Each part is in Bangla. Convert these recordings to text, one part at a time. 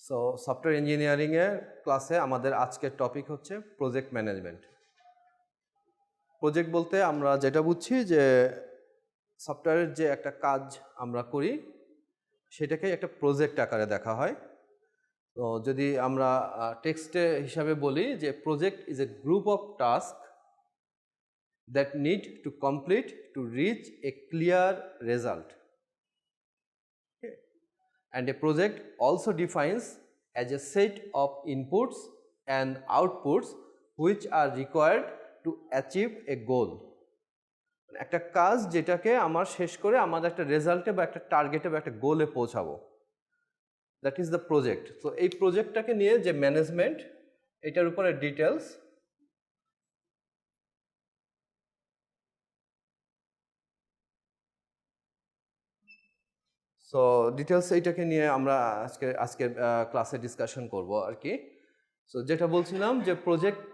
সো সফটওয়্যার ইঞ্জিনিয়ারিং এর ক্লাসে আমাদের আজকের টপিক হচ্ছে প্রজেক্ট ম্যানেজমেন্ট। প্রজেক্ট বলতে আমরা যেটা বুঝছি যে সফটওয়্যারের যে একটা কাজ আমরা করি সেটাকে একটা প্রজেক্ট আকারে দেখা হয়। তো যদি আমরা টেক্সটে হিসাবে বলি যে project is a group of task that need to complete to reach A clear result. And a project also defines as a set of inputs and outputs which are required to achieve a goal. একটা কাজ যেটাকে আমার শেষ করে আমাদের একটা রেজাল্টে বা একটা টার্গেটে বা একটা গোলে পৌঁছাবো, দ্যাট ইজ দ্য প্রজেক্ট। তো এই প্রজেক্টটাকে নিয়ে যে ম্যানেজমেন্ট, এটার উপরে ডিটেলস। সো ডিটেলস এইটাকে নিয়ে আমরা আজকের ক্লাসে ডিসকাশন করব আর কি। সো যেটা বলছিলাম যে প্রজেক্ট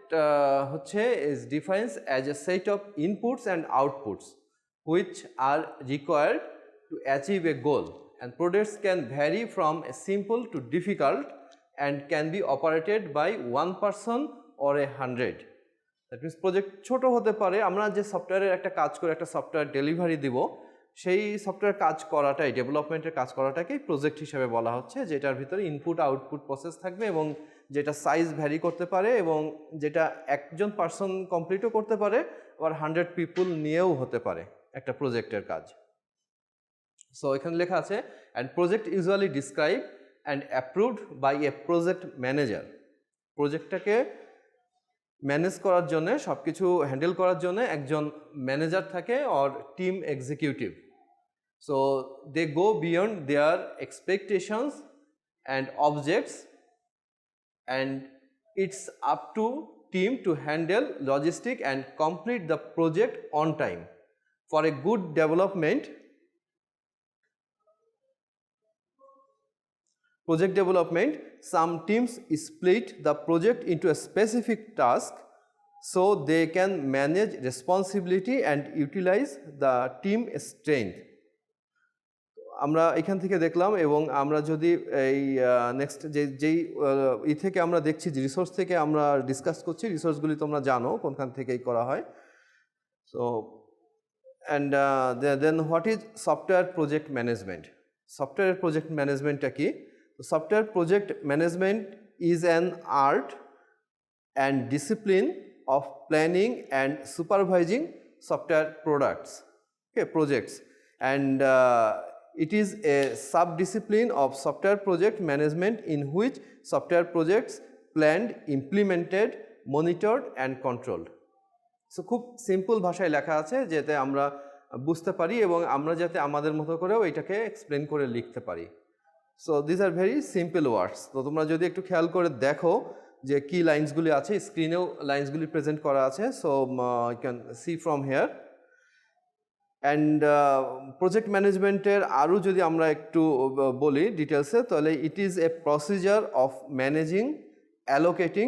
হচ্ছে is defines as a set of inputs and outputs which are required to achieve a goal, and projects can vary from a simple to difficult and can be operated by one person or a 100। That means project ছোট হতে পারে, আমরা যে সফটওয়্যারের একটা কাজ করে একটা সফটওয়্যার ডেলিভারি দিব, সেই সফটওয়্যার কাজ করাটাই, ডেভেলপমেন্টের কাজ করাটাকেই প্রজেক্ট হিসেবে বলা হচ্ছে, যেটার ভিতরে ইনপুট আউটপুট প্রসেস থাকবে এবং যেটা সাইজ ভ্যারি করতে পারে এবং যেটা একজন পার্সন কমপ্লিটও করতে পারে, আবার 100 পিপুল নিয়েও হতে পারে একটা প্রজেক্টের কাজ। সো এখানে লেখা আছে and project usually describe and approved by a project manager. প্রজেক্টটাকে ম্যানেজ করার জন্য, সব কিছু হ্যান্ডেল করার জন্য একজন ম্যানেজার থাকে or team executive. So they go beyond their expectations and objects and it's up to team to handle logistic and complete the project on time. For a good development, some teams split the project into a specific task so they can manage responsibility and utilize the team strength. আমরা এখান থেকে দেখলাম, এবং আমরা যদি এই নেক্সট যেই থেকে আমরা দেখছি যে রিসোর্স থেকে আমরা ডিসকাস করছি, রিসোর্সগুলি তোমরা জানো কোনখান থেকেই করা হয়। So and then what is software project management? Software project ম্যানেজমেন্টটা কি? Software project management is an art and discipline of planning and supervising software projects, and it is a sub-discipline of software project management in which software projects planned, implemented, monitored and controlled. So খুব সিম্পল ভাষায় লেখা আছে যাতে আমরা বুঝতে পারি এবং আমরা যাতে আমাদের মতো করেও এটাকে এক্সপ্লেন করে লিখতে পারি। So this are very simple ওয়ার্ডস। তো তোমরা যদি একটু খেয়াল করে দেখো যে কি লাইন্সগুলি আছে, স্ক্রিনেও লাইন্সগুলি প্রেজেন্ট করা আছে। So you can see from here. And project ম্যানেজমেন্টের আরও যদি আমরা একটু বলি ডিটেলসে, তাহলে it is a procedure of managing, allocating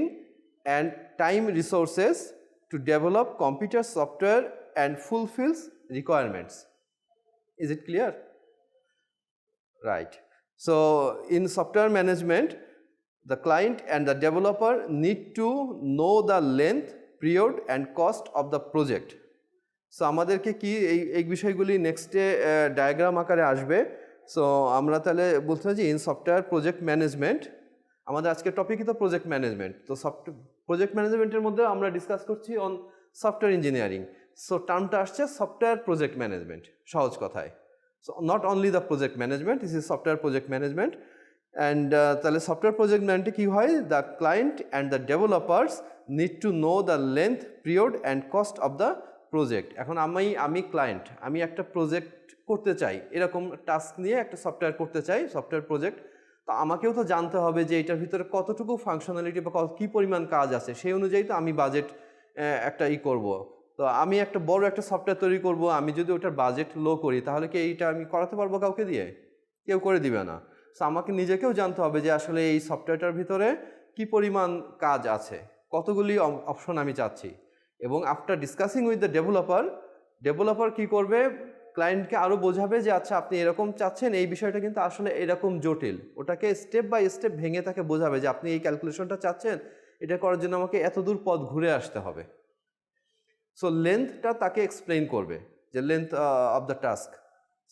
and time resources to develop computer software and fulfils requirements. Is it clear? Right. So in software management, the client and the developer need to know the length, period and cost of the project. So আমাদেরকে কি এই বিষয়গুলি নেক্সটে ডায়াগ্রাম আকারে আসবে। সো আমরা তাহলে বলতে পারি যে ইন সফটওয়্যার প্রজেক্ট ম্যানেজমেন্ট, আমাদের আজকের টপিকই তো প্রজেক্ট ম্যানেজমেন্ট। তো প্রজেক্ট ম্যানেজমেন্টের মধ্যে আমরা ডিসকাস করছি অন সফটওয়্যার ইঞ্জিনিয়ারিং। সো টার্মটা আসছে সফটওয়্যার প্রজেক্ট ম্যানেজমেন্ট, সহজ কথায়। So not only the project management, this is software project management. And তাহলে সফটওয়্যার প্রজেক্ট ম্যানেজমেন্টে কী হয়? The client and the developers need to know the length, period and cost of the project. এখন আমি ক্লায়েন্ট, আমি একটা প্রজেক্ট করতে চাই, এরকম টাস্ক নিয়ে একটা সফটওয়্যার করতে চাই, সফটওয়্যার প্রজেক্ট। তো আমাকেও তো জানতে হবে যে এটার ভিতরে কতটুকু ফাংশনালিটি বা কী পরিমাণ কাজ আছে, সেই অনুযায়ী তো আমি বাজেট একটা করব। তো আমি একটা বড় একটা সফটওয়্যার তৈরি করব, আমি যদি ওটার বাজেট লো করি তাহলে কি এইটা আমি করাতে পারবো কাউকে দিয়ে? কেউ করে দিবে না। সো আমাকে নিজেকেও জানতে হবে যে আসলে এই সফটওয়্যারটার ভিতরে কী পরিমাণ কাজ আছে, কতগুলি অপশন আমি চাচ্ছি। এবং after discussing with the developer কী করবে? ক্লায়েন্টকে আরও বোঝাবে যে আচ্ছা আপনি এরকম চাচ্ছেন, এই বিষয়টা কিন্তু আসলে এরকম জটিল। ওটাকে স্টেপ বাই স্টেপ ভেঙে তাকে বোঝাবে যে আপনি এই ক্যালকুলেশনটা চাচ্ছেন, এটা করার জন্য আমাকে এত দূর পথ ঘুরে আসতে হবে। সো লেন্থটা তাকে এক্সপ্লেইন করবে যে length of the task.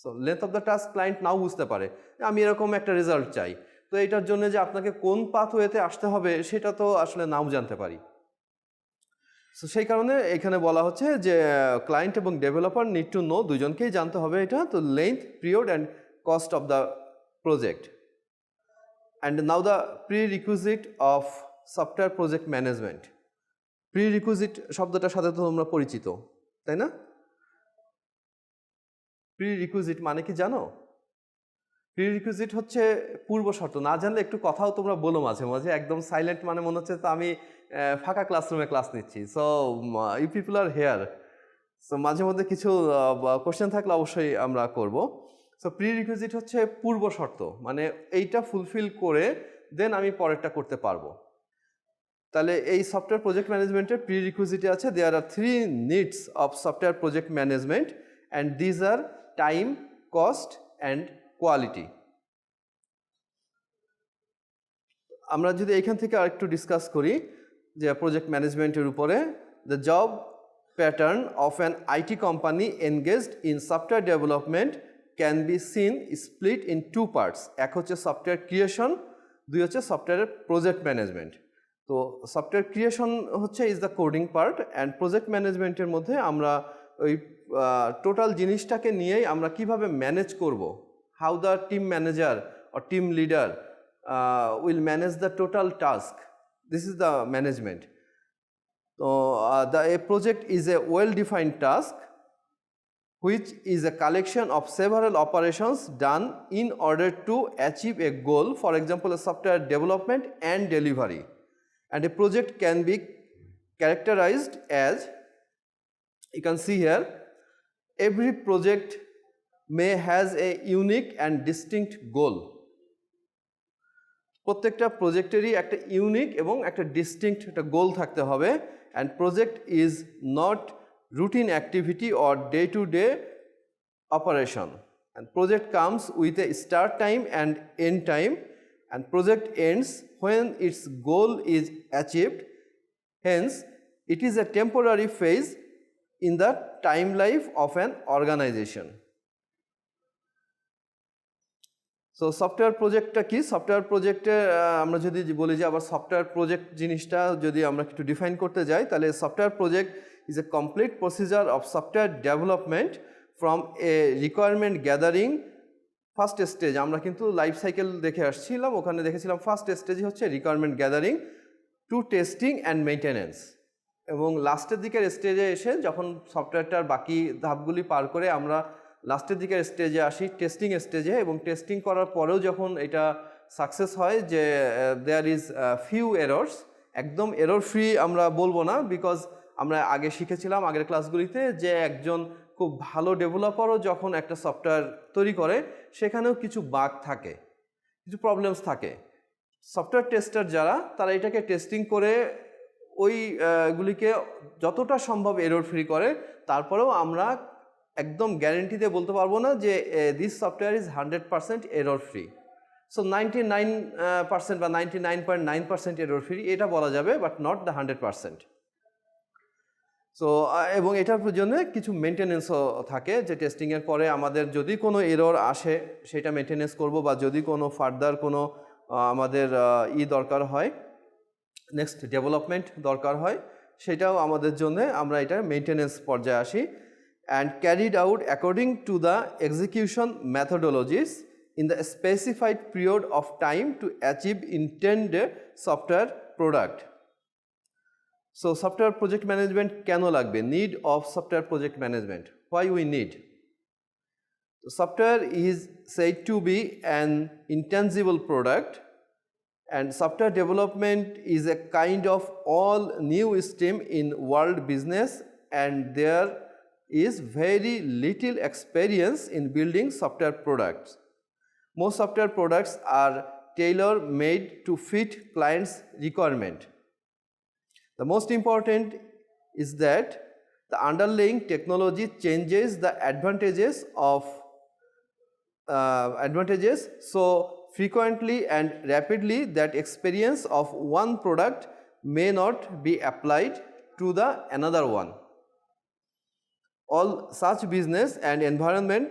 So length of the task client now বুঝতে পারে, আমি এরকম একটা রেজাল্ট চাই, তো এটার জন্য যে আপনাকে কোন পাথওয়েতে আসতে হবে সেটা তো আসলে নাও জানতে পারি। সো সেই কারণে এখানে বলা হচ্ছে যে ক্লায়েন্ট এবং ডেভেলপার নিড টু নো, দুজনকেই জানতে হবে এটা। তো length, period and cost of the project. And now the prerequisite of software project management. Prerequisite শব্দটার সাথে তো তোমরা পরিচিত, তাই না? প্রিরিকুইজিট মানে কি জানো? প্রিরিকুইজিট হচ্ছে পূর্ব শর্ত। না জানলে একটু কথাও তোমরা বলো মাঝে মাঝে, একদম সাইলেন্ট মানে মনে হচ্ছে তো আমি ফাঁকা ক্লাসরুমে ক্লাস নিচ্ছি। So you people are here. So মাঝে মধ্যে কিছু কোশ্চেন থাকলে অবশ্যই আমরা করব। সো প্রিরিকুইজিট হচ্ছে পূর্ব শর্ত, মানে এইটা ফুলফিল করে দেন আমি পরেরটা করতে পারবো। তাহলে এই সফটওয়্যার প্রজেক্ট ম্যানেজমেন্টের প্রিরিকুইজিটে আছে দেয়ার আর 3 needs of software project management and these are time, cost and quality. আমরা যদি এখান থেকে আরেকটু ডিসকাস করি যে প্রজেক্ট ম্যানেজমেন্টের উপরে, the job pattern of an IT company engaged in software development can be seen split in 2 parts. এক হচ্ছে সফটওয়্যার ক্রিয়েশন, দুই হচ্ছে সফটওয়্যারের প্রজেক্ট ম্যানেজমেন্ট। তো সফটওয়্যার ক্রিয়েশন হচ্ছে is the coding part, and project ম্যানেজমেন্টের মধ্যে আমরা ওই টোটাল জিনিসটাকে নিয়েই আমরা কিভাবে ম্যানেজ করব, how the team manager or team leader will manage the total task. This is the management. So a project is a well-defined task which is a collection of several operations done in order to achieve a goal, for example a software development and delivery. And a project can be characterized as, you can see here, every project may has a unique and distinct goal. প্রত্যেকটা প্রজেক্টেরই একটা ইউনিক এবং একটা ডিস্টিংক্ট একটা গোল থাকতে হবে। And project is not routine activity or day to day operation, and project comes with a start time and end time, and project ends when its goal is achieved. Hence it is a temporary phase in the time life of an organisation. So software প্রজেক্টটা কি? সফটওয়্যার প্রজেক্টে আমরা যদি বলি যে আবার সফটওয়্যার প্রজেক্ট জিনিসটা যদি আমরা একটু ডিফাইন করতে যাই, তাহলে software project is a complete procedure of software development from a requirement gathering. First stage আমরা কিন্তু লাইফ সাইকেল দেখে আসছিলাম, ওখানে দেখেছিলাম ফার্স্ট স্টেজই হচ্ছে requirement gathering to testing and maintenance, এবং লাস্টের দিকের স্টেজে এসে যখন সফটওয়্যারটার বাকি ধাপগুলি পার করে আমরা লাস্টের দিকের স্টেজে আসি, টেস্টিং স্টেজে, এবং টেস্টিং করার পরেও যখন এটা সাকসেস হয় যে দেয়ার ইজ ফিউ এরর্স, একদম এরর ফ্রি আমরা বলবো না, বিকজ আমরা আগে শিখেছিলাম আগের ক্লাসগুলিতে যে একজন খুব ভালো ডেভেলপারও যখন একটা সফটওয়্যার তৈরি করে সেখানেও কিছু বাগ থাকে, কিছু প্রবলেমস থাকে। সফটওয়্যার টেস্টার যারা, তারা এটাকে টেস্টিং করে ওই গুলিকে যতটা সম্ভব এরর ফ্রি করে। তারপরেও আমরা একদম গ্যারেন্টি দিয়ে বলতে পারবো না যে this software is 100% error free. So 99% বা 99.9% এরর ফ্রি এটা বলা যাবে, বাট নট দ্য 100%। সো এবং এটার জন্য কিছু মেনটেনেন্সও থাকে, যে টেস্টিংয়ের পরে আমাদের যদি কোনো এরর আসে সেটা মেনটেনেন্স করব, বা যদি কোনো ফার্দার কোনো আমাদের দরকার হয়, নেক্সট ডেভেলপমেন্ট দরকার হয়, সেটাও আমাদের জন্য আমরা এটা মেনটেনেন্স পর্যায়ে আসি। And carried out according to the execution methodologies in the specified period of time to achieve intended software product. So software project management কেন লাগবে? Need of software project management. Why we need? So software is said to be an intangible product, and software development is a kind of all new stream in world business, and there is very little experience in building software products. Most software products are tailor-made to fit clients' requirement. The most important is that The underlying technology changes the advantages so frequently and rapidly that experience of one product may not be applied to the another one. All such business and environment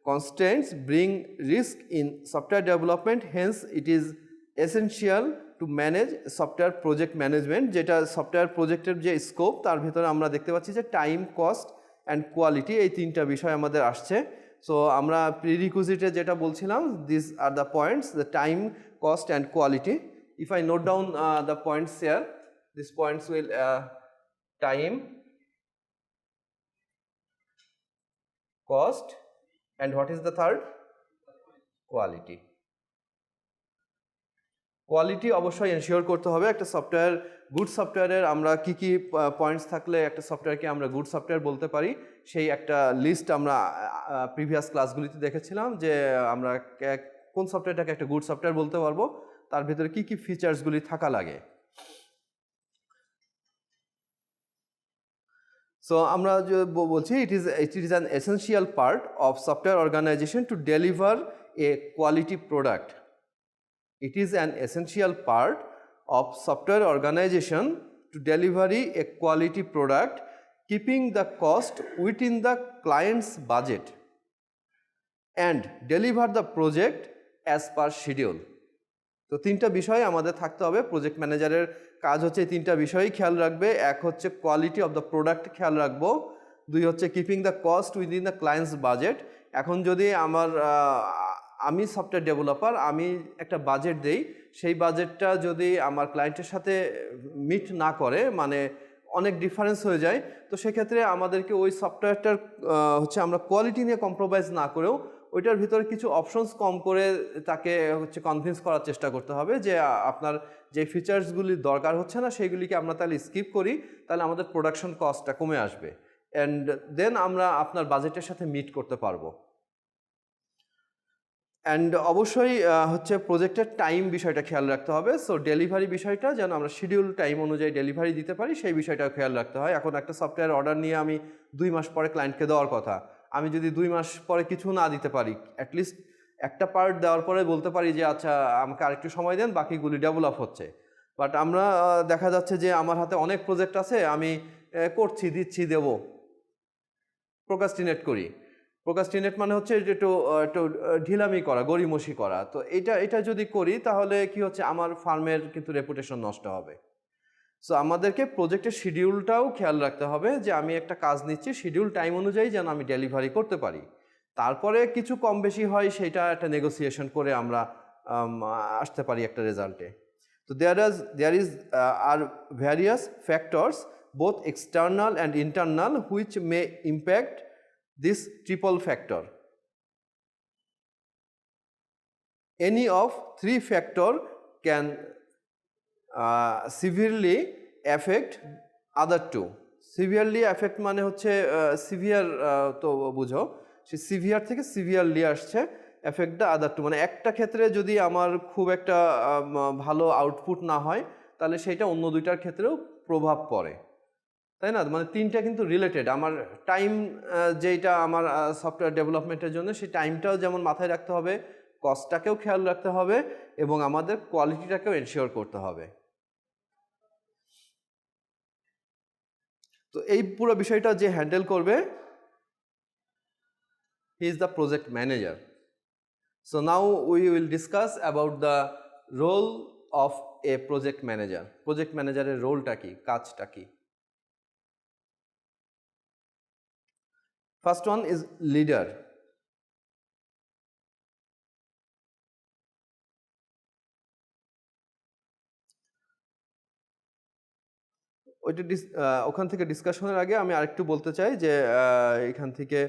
constraints bring risk in software development, hence it is essential to manage software project management, যেটা সফটওয়্যার প্রজেক্টের যে স্কোপ তার ভিতরে আমরা দেখতে পাচ্ছি যে টাইম, কস্ট অ্যান্ড কোয়ালিটি, এই তিনটা বিষয় আমাদের আসছে। সো আমরা প্রিরিকুইজিটে যেটা বলছিলাম, this are the points, the time, cost and quality. If I note down the points here, this points will time, cost, and what is the third? Quality. Quality অবশ্যই এনশিওর করতে হবে। একটা সফটওয়্যার, গুড সফটওয়্যারের আমরা কি কি পয়েন্টস থাকলে একটা সফটওয়্যারকে আমরা গুড সফটওয়্যার বলতে পারি, সেই একটা লিস্ট আমরা প্রিভিয়াস ক্লাসগুলিতে দেখেছিলাম যে আমরা কোন সফটওয়্যারটাকে একটা গুড সফটওয়্যার বলতে পারবো, তার ভিতরে কি কি ফিচার্সগুলি থাকা লাগে। So আমরা বলছি it is an essential part of software organization to deliver a quality product. It is an essential part of software organization to deliver a quality product, keeping the cost within the client's budget and deliver the project as per schedule. তো তিনটা বিষয় আমাদের থাকতে হবে। প্রজেক্ট ম্যানেজারের কাজ হচ্ছে এই তিনটা বিষয়ই খেয়াল রাখবে। এক হচ্ছে কোয়ালিটি অফ দ্য প্রোডাক্ট খেয়াল রাখবো, দুই হচ্ছে keeping the cost within the clients budget. এখন যদি আমি সফটওয়্যার ডেভেলপার, আমি একটা বাজেট দেই, সেই বাজেটটা যদি আমার ক্লায়েন্টের সাথে মিট না করে, মানে অনেক ডিফারেন্স হয়ে যায়, তো সেক্ষেত্রে আমাদেরকে ওই সফটওয়্যারটার হচ্ছে আমরা কোয়ালিটি নিয়ে কম্প্রোমাইজ না করেও ওইটার ভিতরে কিছু অপশনস কম করে তাকে হচ্ছে কনভিন্স করার চেষ্টা করতে হবে যে আপনার যে ফিচার্সগুলি দরকার হচ্ছে না সেইগুলিকে আমরা তাহলে স্কিপ করি, তাহলে আমাদের প্রোডাকশন কস্টটা কমে আসবে, অ্যান্ড দেন আমরা আপনার বাজেটের সাথে মিট করতে পারবো। অ্যান্ড অবশ্যই হচ্ছে প্রজেক্টের টাইম বিষয়টা খেয়াল রাখতে হবে। সো ডেলিভারি বিষয়টা যেন আমরা শিডিউল টাইম অনুযায়ী ডেলিভারি দিতে পারি, সেই বিষয়টাও খেয়াল রাখতে হয়। এখন একটা সফটওয়্যার অর্ডার নিয়ে আমি 2 মাস পরে ক্লায়েন্টকে দেওয়ার কথা, আমি যদি 2 মাস পরে কিছু না দিতে পারি, অ্যাটলিস্ট একটা পার্ট দেওয়ার পরে বলতে পারি যে আচ্ছা আমাকে আরেকটু সময় দেন, বাকিগুলি ডেভেলপ হচ্ছে। বাট আমরা দেখা যাচ্ছে যে আমার হাতে অনেক প্রজেক্ট আছে, আমি করছি, দিচ্ছি, দেবো, প্রোক্রাস্টিনেট করি। প্রোক্রাস্টিনেট মানে হচ্ছে একটু ঢিলামি করা, গড়িমসি করা। তো এটা যদি করি তাহলে কি হচ্ছে, আমার ফার্মের কিন্তু রেপুটেশন নষ্ট হবে। সো আমাদেরকে প্রজেক্টের শিডিউলটাও খেয়াল রাখতে হবে যে আমি একটা কাজ নিচ্ছি, শিডিউল টাইম অনুযায়ী যেন আমি ডেলিভারি করতে পারি। তারপরে কিছু কম বেশি হয়, সেটা একটা নেগোসিয়েশন করে আমরা আসতে পারি একটা রেজাল্টে। তো there is are various factors both external and internal which may impact this triple factor. Any of 3 factors can severely affect other 2. Severely affect মানে হচ্ছে সিভিয়ার, তো বুঝো সে সিভিয়ার থেকে সিভিয়ারলি আসছে, এফেক্ট দ্য আদার 2 মানে একটা ক্ষেত্রে যদি আমার খুব একটা ভালো আউটপুট না হয়, তাহলে সেটা অন্য দুইটার ক্ষেত্রেও প্রভাব পড়ে, তাই না? মানে তিনটা কিন্তু রিলেটেড। আমার টাইম যেটা আমার সফটওয়্যার ডেভেলপমেন্টের জন্য, সেই টাইমটাও যেমন মাথায় রাখতে হবে, কস্টটাকেও খেয়াল রাখতে হবে, এবং আমাদের কোয়ালিটিটাকেও এনশিওর করতে হবে। তো এই পুরো বিষয়টা যে হ্যান্ডেল করবে, he is the project manager. So now we will discuss about the role of a project manager. Project ম্যানেজারের রোলটা কি, কাজটা কি? First one is leader. ওখান থেকে ডিসকাশনের আগে আমি আরেকটু বলতে চাই যে এখান থেকে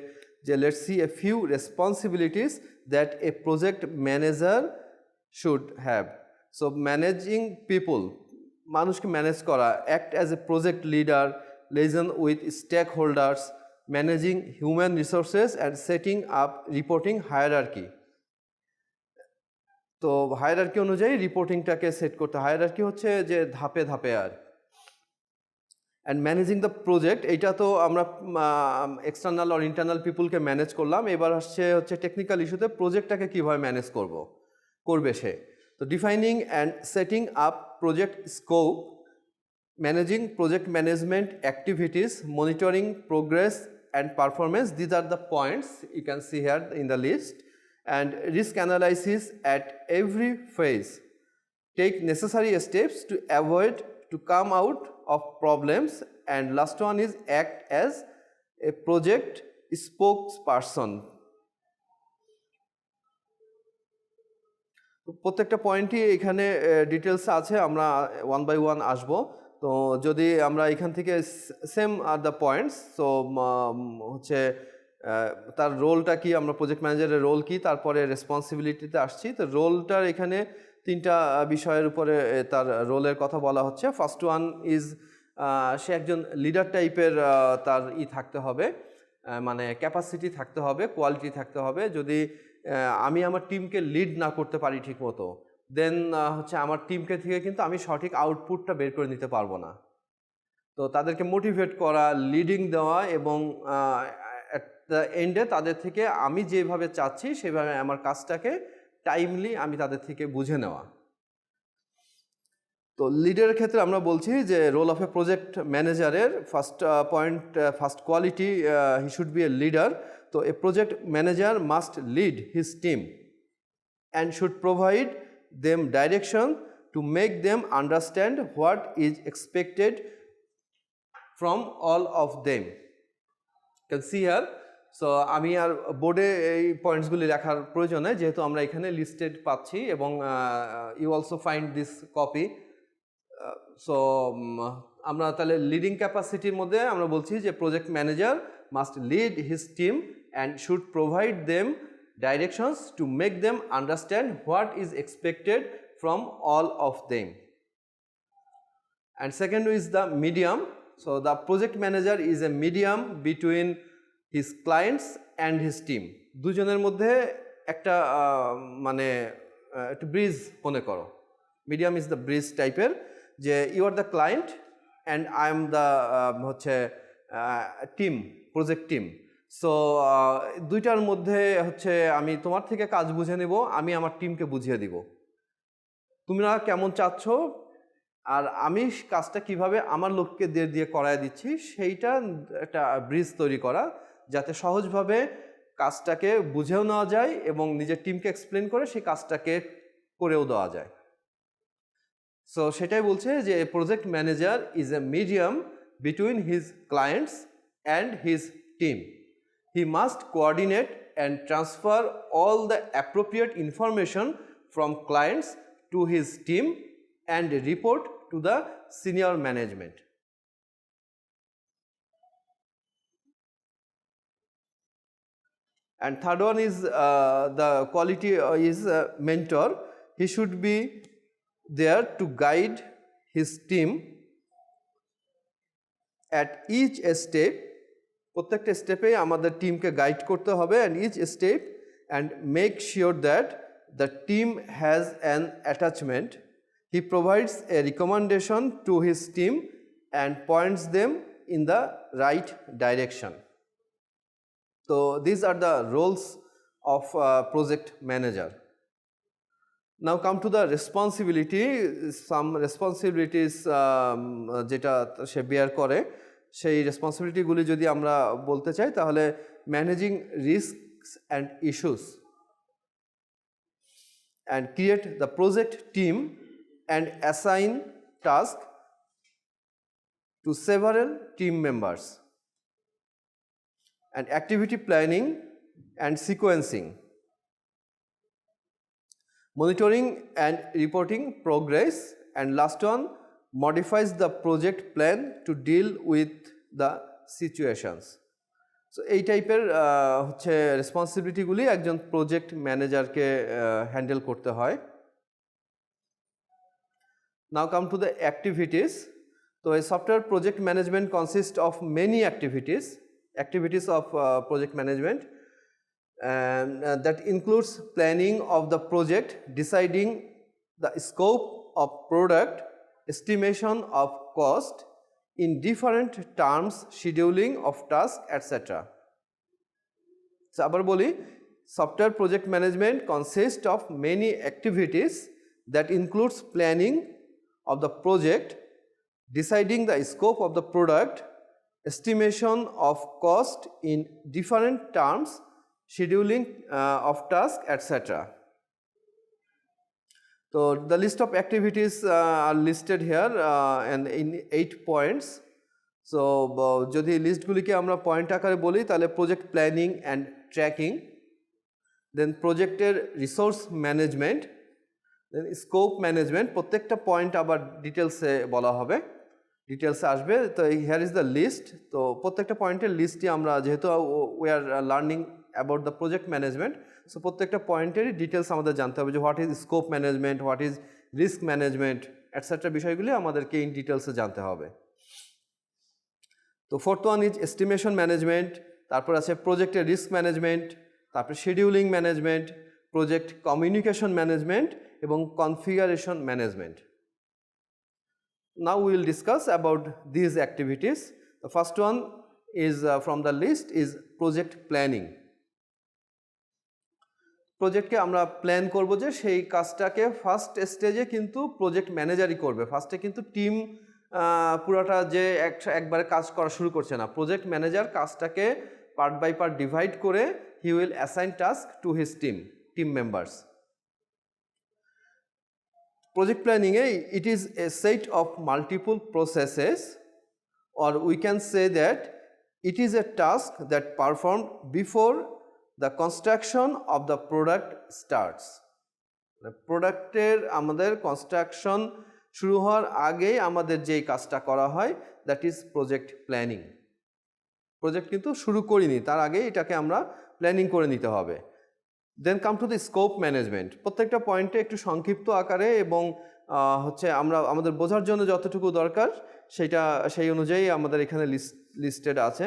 যে let's see a few responsibilities that a project manager should have. So managing people, মানুষকে ম্যানেজ করা, act as a project leader, liaison with stakeholders, managing human resources and setting up reporting hierarchy. তো হায়ারার্কি অনুযায়ী রিপোর্টিংটাকে সেট করতে, হায়ারার্কি হচ্ছে যে ধাপে ধাপে আর অ্যান্ড ম্যানেজিং দ্য প্রজেক্ট, এইটা তো আমরা এক্সটার্নাল অর ইন্টারনাল পিপুলকে ম্যানেজ করলাম, এবার হচ্ছে টেকনিক্যাল ইস্যুতে প্রজেক্টটাকে কীভাবে ম্যানেজ করবে সে। তো defining and setting up project scope, managing project management activities, monitoring progress and performance. These are the points you can see here in the list. And risk analysis at every phase. Take necessary steps to avoid to come out of problems. And last one is act as a project spokesperson. প্রত্যেকটা পয়েন্টই এখানে ডিটেলস আছে, আমরা ওয়ান বাই ওয়ান আসবো। তো যদি আমরা এখান থেকে সেম আর দ্য পয়েন্টস, তো হচ্ছে তার রোলটা কি, আমরা প্রজেক্ট ম্যানেজারের রোল কি, তারপরে রেসপন্সিবিলিটিতে আসছি। তো রোলটার এখানে তিনটা বিষয়ের উপরে তার রোলের কথা বলা হচ্ছে। ফার্স্ট ওয়ান ইজ সে একজন লিডার টাইপের তার থাকতে হবে, মানে ক্যাপাসিটি থাকতে হবে, কোয়ালিটি থাকতে হবে। যদি আমি আমার টিমকে লিড না করতে পারি ঠিকমতো, দেন হচ্ছে আমার টিমকে থেকে কিন্তু আমি সঠিক আউটপুটটা বের করে নিতে পারবো না। তো তাদেরকে মোটিভেট করা, লিডিং দেওয়া, এবং অ্যাট দ্য এন্ডে তাদের থেকে আমি যেভাবে চাচ্ছি সেভাবে আমার কাজটাকে টাইমলি আমি তাদের থেকে বুঝে নেওয়া। তো লিডারের ক্ষেত্রে আমরা বলছি যে রোল অফ এ প্রজেক্ট ম্যানেজারের first point, first quality, he should be a leader. তো a project manager must lead his team and should provide them direction to make them understand what is expected from all of them. You can see here. So আমি আর বোর্ডে এই পয়েন্টসগুলি লেখার প্রয়োজন নেই, যেহেতু আমরা এখানে লিস্টেড পাচ্ছি, এবং you also find this copy. So আমরা তাহলে লিডিং ক্যাপাসিটির মধ্যে আমরা বলছি যে project manager must lead his team and should provide them directions to make them understand what is expected from all of them. And second is the medium. So the project manager is a medium between his clients and his team. দুজনের মধ্যে একটা মানে একটা ব্রিজ মনে করো। মিডিয়াম ইজ দ্য ব্রিজ টাইপের, যে you are the client and I am the হচ্ছে টিম, প্রজেক্ট টিম। সো দুইটার মধ্যে হচ্ছে আমি তোমার থেকে কাজ বুঝে নেব, আমি আমার টিমকে বুঝিয়ে দিব তোমরা কেমন চাচ্ছ, আর আমি কাজটা কিভাবে আমার লোককে দিয়ে করায় দিচ্ছি, সেইটা একটা ব্রিজ তৈরি করা, যাতে সহজভাবে কাজটাকে বুঝেও নেওয়া যায় এবং নিজের টিমকে এক্সপ্লেন করে সেই কাজটাকে করেও দেওয়া যায়। সো সেটাই বলছে যে project manager is a medium between his clients and his team. He must coordinate and transfer all the appropriate information from clients to his team and report to the senior management. And third one is the quality is mentor. He should be there to guide his team at each step. প্রত্যেকটা স্টেপে আমাদের টিমকে গাইড করতে হবে, and each step, and make sure that the team has an attachment. He provides a recommendation to his team and points them in the right direction. তো this are the roles of project manager. Now come to the responsibility. Some responsibilities যেটা সে বেয়ার করে, সেই রেসপন্সিবিলিটিগুলি যদি আমরা বলতে চাই তাহলে managing risks and issues, and create the project team and assign task to several team members, and activity planning and sequencing, monitoring and reporting progress, and last one, modifies the project plan to deal with the situations. So এই টাইপের হচ্ছে রেসপন্সিবিলিটিগুলি একজন প্রজেক্ট ম্যানেজারকে হ্যান্ডেল করতে হয়। Now come to the activities. So a software project management consists of many activities of project management, and that includes planning of the project, deciding the scope of product, estimation of cost, in different terms, scheduling of tasks, etc. So আবার বলি, software project management consists of many activities that includes planning of the project, deciding the scope of the product, estimation of cost in different terms, scheduling of tasks, etc. So the list of activities are listed here and in 8 points. So যদি লিস্টগুলিকে আমরা পয়েন্ট আকারে বলি তাহলে প্রজেক্ট প্ল্যানিং অ্যান্ড ট্র্যাকিং, দেন প্রজেক্টের রিসোর্স ম্যানেজমেন্ট, দেন স্কোপ ম্যানেজমেন্ট, প্রত্যেকটা পয়েন্ট আবার ডিটেলসে বলা হবে, ডিটেলসে আসবে। তো হিয়ার ইজ দ্য লিস্ট। তো প্রত্যেকটা পয়েন্টের লিস্টটি আমরা যেহেতু we are learning about the project management, so প্রত্যেকটা পয়েন্টেরই ডিটেলস আমাদের জানতে হবে যে what is scope management, what is risk management, et cetera বিষয়গুলি আমাদেরকে ইন ডিটেলসে জানতে হবে। তো fourth one is estimation management, তারপর আছে প্রজেক্টের রিস্ক ম্যানেজমেন্ট, তারপরে scheduling management, project communication management এবং configuration management. Now we will discuss about these activities. The first one is from the list is project planning. প্রজেক্টকে আমরা প্ল্যান করব যে সেই কাজটাকে ফার্স্ট স্টেজে কিন্তু প্রজেক্ট ম্যানেজারই করবে, ফার্স্টে কিন্তু টিম পুরোটা যে একবারে কাজ করা শুরু করছে না, প্রজেক্ট ম্যানেজার কাজটাকে পার্ট বাই পার্ট ডিভাইড করে he will assign task two his team members. Project planning, it is a set of multiple processes, or we can say that it is a task that performed before the construction of the product starts. প্রোডাক্টের আমাদের কনস্ট্রাকশন শুরু হওয়ার আগেই আমাদের যেই কাজটা করা হয় that is project planning. Project কিন্তু শুরু করিনি, তার আগেই এটাকে আমরা প্ল্যানিং করে নিতে হবে। Then come to the scope management, প্রত্যেকটা পয়েন্টে একটু সংক্ষিপ্ত আকারে এবং হচ্ছে আমরা আমাদের বোঝার জন্য যতটুকু দরকার সেই অনুযায়ী আমাদের এখানে লিস্টেড আছে।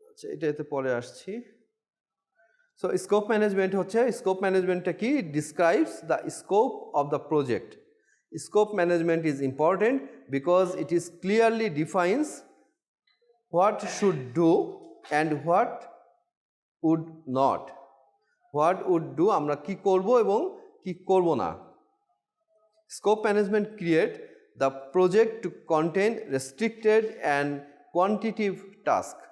আচ্ছা, এটাতে পরে আসছি। সো স্কোপ ম্যানেজমেন্ট হচ্ছে, স্কোপ ম্যানেজমেন্টটা কি, describes the scope of the project. Scope management is important because it is clearly defines what should do and what would not. What would do আমরা কি করব এবং কি করব না। Scope management create the project to contain restricted and quantitative tasks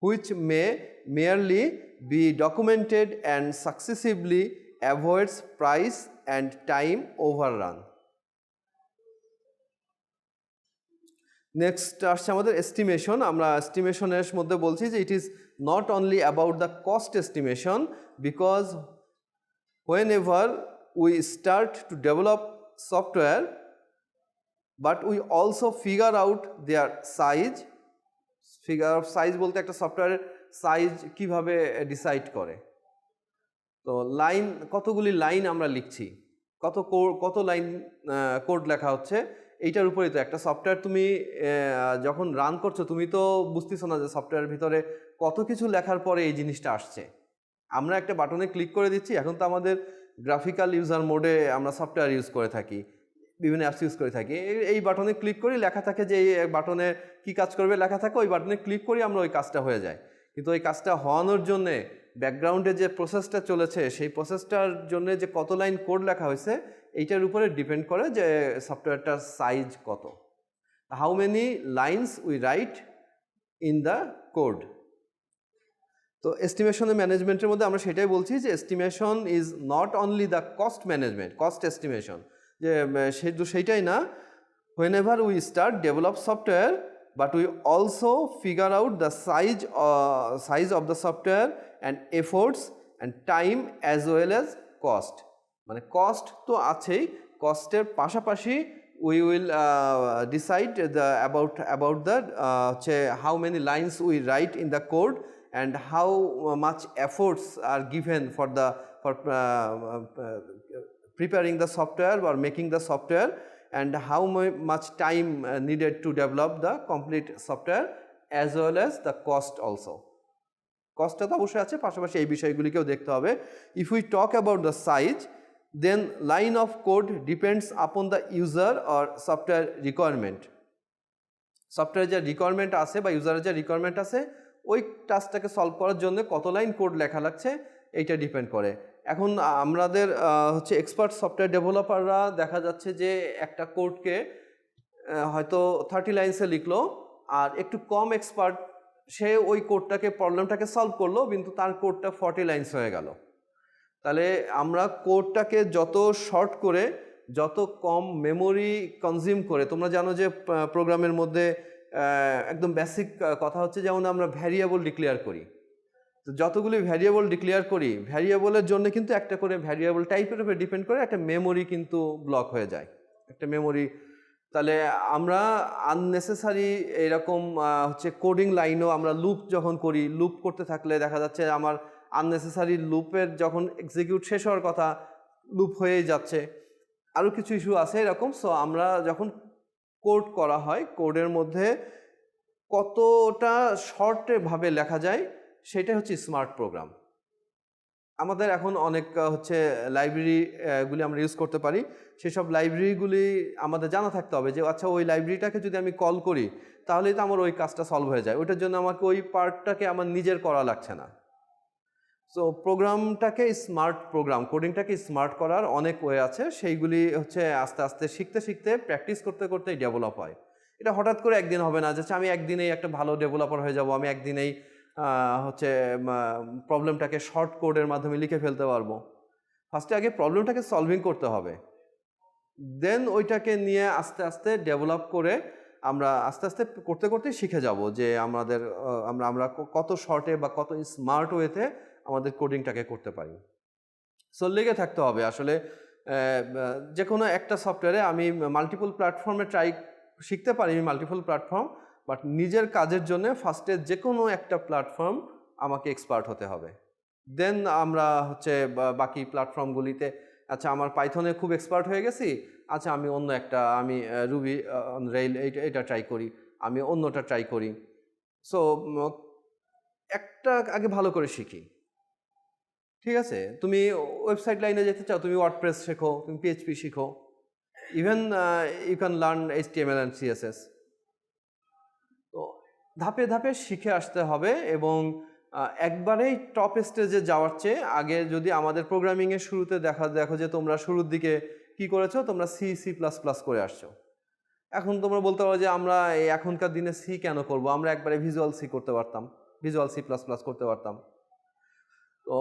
which may merely be documented and successively avoids price and time overrun. Next আসছে আমাদের এস্টিমেশন। আমরা এস্টিমেশনের মধ্যে বলছি যে it is not only about the cost estimation because whenever we start to develop software but we also figure out their size. Figure of size বলতে একটা সফটওয়্যারের সাইজ কিভাবে ডিসাইড করে। তো লাইন, কতগুলি লাইন আমরা লিখছি, কত লাইন কোড লেখা হচ্ছে, এইটার উপরেই তো একটা সফটওয়্যার তুমি যখন রান করছো তুমি তো বুঝতেছো না যে সফটওয়্যারের ভিতরে কত কিছু লেখার পরে এই জিনিসটা আসছে। আমরা একটা বাটনে ক্লিক করে দিচ্ছি, এখন তো আমাদের গ্রাফিক্যাল ইউজার মোডে আমরা সফটওয়্যার ইউজ করে থাকি, বিভিন্ন অ্যাপস ইউজ করে থাকি। এই বাটনে ক্লিক করি, লেখা থাকে যে এই বাটনে কী কাজ করবে লেখা থাকে, ওই বাটনে ক্লিক করি আমরা ওই কাজটা হয়ে যায়। কিন্তু ওই কাজটা হওয়ানোর জন্যে ব্যাকগ্রাউন্ডে যে প্রসেসটা চলেছে সেই প্রসেসটার জন্য যে কত লাইন কোড লেখা হয়েছে এইটার উপরে ডিপেন্ড করে যে সফটওয়্যারটার সাইজ কত, how many lines we write in the code. তো এস্টিমেশনের ম্যানেজমেন্টের মধ্যে আমরা সেটাই বলছি যে estimation is not only the cost management, cost estimation, যে সেইটাই না, whenever we start develop software but we also figure out the size of the software and efforts and time as well as cost. মানে কস্ট তো আছেই, কস্টের পাশাপাশি we will decide about the how many lines we write in the code and how much efforts are given for preparing the software or making the software, and how much time needed to develop the complete software as well as the cost also. কস্টটা তো অবশ্যই আছে, পাশাপাশি এই বিষয়গুলিকেও দেখতে হবে। If we talk about the size, Then line of code depends upon the user or software requirement. Software যে রিকোয়ারমেন্ট আছে বা ইউজারের যে রিকোয়ারমেন্ট আছে ওই টাস্কটাকে সলভ করার জন্য কত লাইন কোড লেখা লাগছে এইটা ডিপেন্ড করে। এখন আমাদের হচ্ছে এক্সপার্ট সফটওয়্যার ডেভেলপাররা দেখা যাচ্ছে যে একটা কোডকে হয়তো 30 লাইন্সে লিখলো, আর একটু কম এক্সপার্ট সে ওই কোডটাকে প্রবলেমটাকে সলভ করলো কিন্তু তার কোডটা 40 লাইন্স হয়ে গেল। তাহলে আমরা কোডটাকে যত শর্ট করে, যত কম মেমোরি কনজিউম করে, তোমরা জানো যে প্রোগ্রামের মধ্যে একদম বেসিক কথা হচ্ছে যেমন আমরা ভ্যারিয়েবল ডিক্লেয়ার করি, তো যতগুলি ভ্যারিয়েবল ডিক্লেয়ার করি ভ্যারিয়েবলের জন্য কিন্তু একটা করে ভ্যারিয়েবল টাইপের উপরে ডিপেন্ড করে একটা মেমোরি কিন্তু ব্লক হয়ে যায়, একটা মেমোরি। তাহলে আমরা আননেসেসারি এরকম হচ্ছে কোডিং লাইনও আমরা লুপ যখন করি, লুপ করতে থাকলে দেখা যাচ্ছে আমার আননেসেসারি লুপের যখন এক্সিকিউট শেষ হওয়ার কথা লুপ হয়েই যাচ্ছে, আরও কিছু ইস্যু আছে এরকম। সো আমরা যখন কোড করা হয় কোডের মধ্যে কতটা শর্টভাবে লেখা যায় সেটাই হচ্ছে স্মার্ট প্রোগ্রাম। আমাদের এখন অনেক হচ্ছে লাইব্রেরিগুলি আমরা ইউজ করতে পারি, সেসব লাইব্রেরিগুলি আমাদের জানা থাকতে হবে যে আচ্ছা ওই লাইব্রেরিটাকে যদি আমি কল করি তাহলেই তো আমার ওই কাজটা সলভ হয়ে যায়, ওইটার জন্য আমাকে ওই পার্টটাকে আমার নিজের করা লাগছে না। সো প্রোগ্রামটাকে স্মার্ট প্রোগ্রাম, কোডিংটাকে স্মার্ট করার অনেক ওয়ে আছে, সেইগুলি হচ্ছে আস্তে আস্তে শিখতে শিখতে প্র্যাকটিস করতে করতেই ডেভেলপ হয়। এটা হঠাৎ করে একদিন হবে না যে আমি একদিনেই একটা ভালো ডেভেলপার হয়ে যাব, আমি একদিনেই হচ্ছে প্রবলেমটাকে শর্ট কোডের মাধ্যমে লিখে ফেলতে পারবো। ফার্স্টে আগে প্রবলেমটাকে সলভিং করতে হবে, দেন ওইটাকে নিয়ে আস্তে আস্তে ডেভেলপ করে আমরা আস্তে আস্তে করতে করতেই শিখে যাব যে আমাদের আমরা কত শর্টে বা কত স্মার্ট ওয়েতে আমাদের কোডিংটাকে করতে পারি। সো লেগে থাকতে হবে আসলে। যে কোনো একটা সফটওয়্যারে আমি মাল্টিপল প্ল্যাটফর্মে শিখতে পারি মাল্টিপল প্ল্যাটফর্ম, বাট নিজের কাজের জন্য ফার্স্টে যে কোনো একটা প্ল্যাটফর্ম আমাকে এক্সপার্ট হতে হবে, দেন আমরা হচ্ছে বাকি প্ল্যাটফর্মগুলিতে আচ্ছা আমার পাইথনে খুব এক্সপার্ট হয়ে গেছি, আচ্ছা আমি অন্য একটা আমি রুবি অন রেইল এটা ট্রাই করি, আমি অন্যটা ট্রাই করি। সো একটা আগে ভালো করে শিখি, ঠিক আছে? তুমি ওয়েবসাইট লাইনে যেতে চাও, তুমি ওয়ার্ডপ্রেস শেখো, তুমি পিএইচপি শিখো, even you can learn HTML and CSS. তো ধাপে ধাপে শিখে আসতে হবে এবং একবারেই টপ স্টেজে যাওয়ার চেয়ে আগে যদি আমাদের প্রোগ্রামিংয়ের শুরুতে দেখো যে তোমরা শুরুর দিকে কি করেছো, তোমরা C++ করে আসছো। এখন তোমরা বলতে পারো যে আমরা এখনকার দিনে সি কেন করব, আমরা একবারে ভিজুয়াল সি করতে পারতাম, ভিজুয়াল C++ করতে পারতাম। তো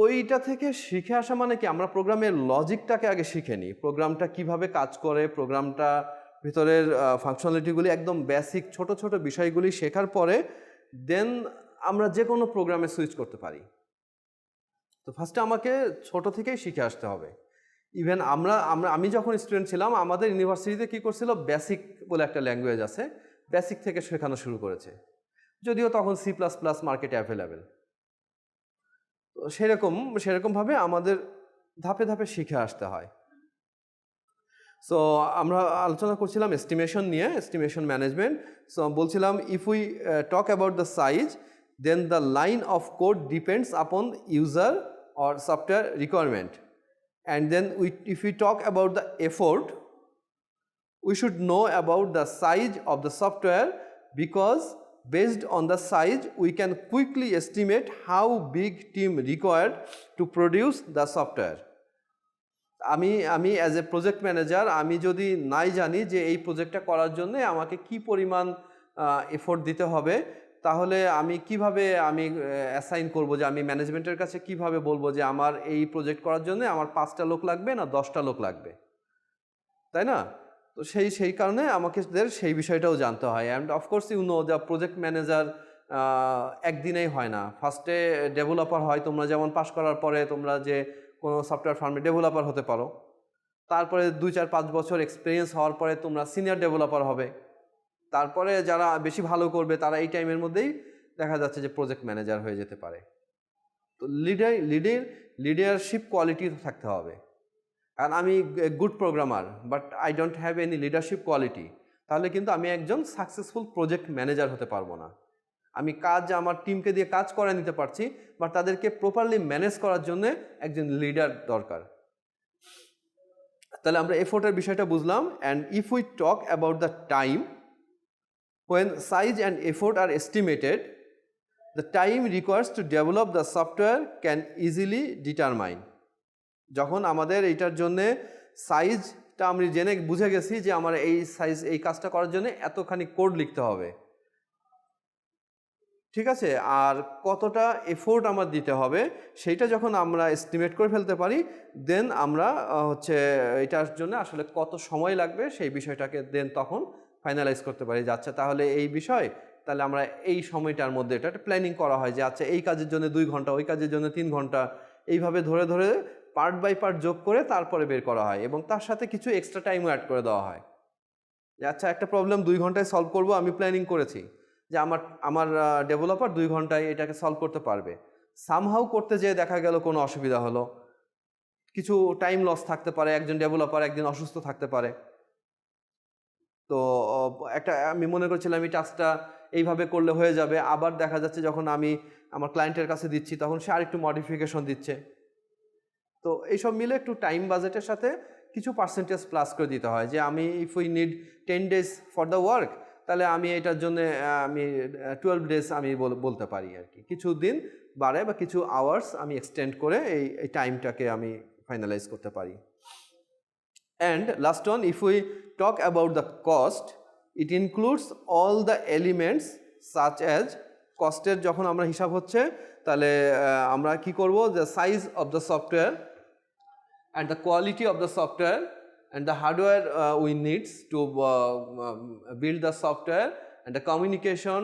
ওইটা থেকে শিখে আসা মানে কি আমরা প্রোগ্রামের লজিকটাকে আগে শিখে নিই, প্রোগ্রামটা কিভাবে কাজ করে, প্রোগ্রামটা ভিতরের ফাংশনালিটিগুলি একদম বেসিক ছোট ছোট বিষয়গুলি শেখার পরে দেন আমরা যে কোনো প্রোগ্রামে সুইচ করতে পারি। তো ফার্স্টে আমাকে ছোট থেকেই শিখে আসতে হবে। ইভেন আমি যখন স্টুডেন্ট ছিলাম আমাদের ইউনিভার্সিটিতে কী করছিল, বেসিক বলে একটা ল্যাঙ্গুয়েজ আছে, বেসিক থেকে শেখানো শুরু করেছে, যদিও তখন C++ মার্কেটে অ্যাভেলেবেল। তো সেরকমভাবে আমাদের ধাপে ধাপে শিখে আসতে হয়। সো আমরা আলোচনা করছিলাম এস্টিমেশন নিয়ে, এস্টিমেশন ম্যানেজমেন্ট। সো বলছিলাম if we talk about the size then the line of code depends upon user or software requirement, and then if we talk about the effort we should know about the size of the software, because based on the size we can quickly estimate how big team required to produce the software. আমি অ্যাজ এ প্রজেক্ট ম্যানেজার আমি যদি নাই জানি যে এই প্রজেক্টটা করার জন্য আমাকে কি পরিমাণ এফোর্ট দিতে হবে, তাহলে আমি কিভাবে অ্যাসাইন করব, যে আমি ম্যানেজমেন্টের কাছে কিভাবে বলবো যে আমার এই প্রজেক্ট করার জন্য আমার 5টা লোক লাগবে না 10টা লোক লাগবে, তাই না? তো সেই কারণে আমাকে সেই বিষয়টাও জানতে হয়। And of course you know the project manager একদিনেই হয় না, ফার্স্টে ডেভেলপার হয়, তোমরা যেমন পাশ করার পরে তোমরা যে কোনো সফটওয়্যার ফার্মে ডেভেলপার হতে পারো, তারপরে 2-4-5 বছর এক্সপিরিয়েন্স হওয়ার পরে তোমরা সিনিয়র ডেভেলপার হবে, তারপরে যারা বেশি ভালো করবে তারা এই টাইমের মধ্যেই দেখা যাচ্ছে যে প্রজেক্ট ম্যানেজার হয়ে যেতে পারে। তো লিডারশিপ কোয়ালিটি থাকতে হবে। আর আমি good programmer but I don't have any leadership quality, তাহলে কিন্তু আমি একজন সাকসেসফুল প্রজেক্ট ম্যানেজার হতে পারবো না। আমি আমার টিমকে দিয়ে কাজ করে নিতে পারছি, বাট তাদেরকে প্রপারলি ম্যানেজ করার জন্য একজন লিডার দরকার। তাহলে আমরা এফোর্টের বিষয়টা বুঝলাম। And if we talk about the time, when size and effort are estimated, the time required to develop the software can easily determine. যখন আমাদের এইটার জন্যে সাইজটা আমি জেনে বুঝে গেছি যে আমার এই সাইজ এই কাজটা করার জন্য এতখানি কোড লিখতে হবে, ঠিক আছে, আর কতটা এফোর্ট আমার দিতে হবে সেইটা যখন আমরা এস্টিমেট করে ফেলতে পারি, দেন আমরা হচ্ছে এটার জন্য আসলে কত সময় লাগবে সেই বিষয়টাকে দেন তখন ফাইনালাইজ করতে পারি যে আচ্ছা তাহলে এই বিষয়, তাহলে আমরা এই সময়টার মধ্যে এটা একটা প্ল্যানিং করা হয় যে আচ্ছা এই কাজের জন্য 2 ঘন্টা, ওই কাজের জন্য 3 ঘন্টা, এইভাবে ধরে ধরে পার্ট বাই পার্ট যোগ করে তারপরে বের করা হয় এবং তার সাথে কিছু এক্সট্রা টাইমও অ্যাড করে দেওয়া হয় যে আচ্ছা একটা প্রবলেম 2 ঘন্টায় সলভ করব, আমি প্ল্যানিং করেছি যে আমার ডেভেলপার 2 ঘন্টায় এটাকে সলভ করতে পারবে, সামহাউ করতে যেয়ে দেখা গেল কোনো অসুবিধা হলো, কিছু টাইম লস থাকতে পারে, একজন ডেভেলপার একদিন অসুস্থ থাকতে পারে, তো একটা আমি মনে করছিলাম এই টাস্কটা এইভাবে করলে হয়ে যাবে, আবার দেখা যাচ্ছে যখন আমি আমার ক্লায়েন্টের কাছে দিচ্ছি তখন সে আরেকটু মডিফিকেশন দিচ্ছে, তো এইসব মিলে একটু টাইম বাজেটের সাথে কিছু পার্সেন্টেজ প্লাস করে দিতে হয় যে আমি if we need 10 days for the work, তাহলে আমি এটার জন্য আমি 12 days আমি বলতে পারি আর কি, কিছু দিন বাড়ে বা কিছু আওয়ার্স আমি এক্সটেন্ড করে এই টাইমটাকে আমি ফাইনালাইজ করতে পারি। And last one, if we talk about the cost, it includes all the elements such as, কস্টের যখন আমরা হিসাব হচ্ছে তাহলে আমরা কি করব, the size of the software and the quality of the software and the hardware we needs to build the software, and the communication,